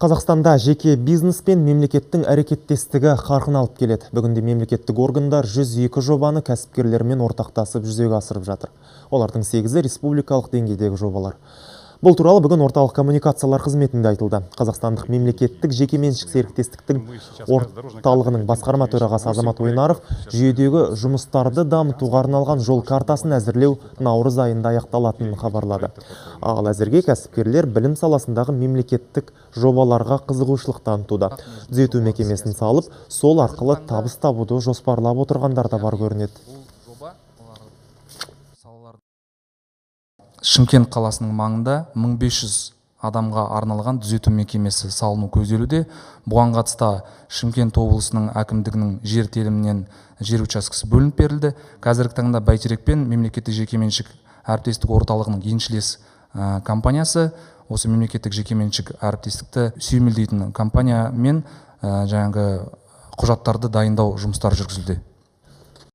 Қазақстанда жеке бизнес пен мемлекеттің әрекеттестігі қарқын алып келеді. Бүгінде мемлекеттік органдар 102 жобаны кәсіпкерлермен ортақтасып жүзеге асырып жатыр. Олардың 8-і республикалық деңгейдегі жобалар. Бұл туралы бүгін орталық коммуникациялар қызметінде айтылды. Қазақстандық мемлекеттік жекеменшік серіктестіктің орталығының басқарма төрағасы Азамат Ойнаров жүйедегі жұмыстарды дамытуға арналған жол картасын әзірлеу наурыз айында аяқталатынын хабарлады. Ал әзірге кәсіпкерлер білім саласындағы мемлекеттік жобаларға қызығушылық танытуда. Түзету мекемесін салып, сол арқылы табыс табуды жоспарлап отырғандар да бар көрінеді. Шымкент қаласының маңында 1500 адамға арналған түзету мекемесі салыну көзделуде. Бұған қатысты Шымкент облысының әкімдігінің жер телімінен жер учаскесі бөлініп берілді. Қазіргі таңда Бәйтерек пен мемлекеттік жекеменшік әріптестік орталығының еншілес компаниясы осы мемлекеттік жекеменшік әріптестікті сүйемелдейтін компаниямен жаңағы құжаттарды дайындау жұмыстары жүргізілді.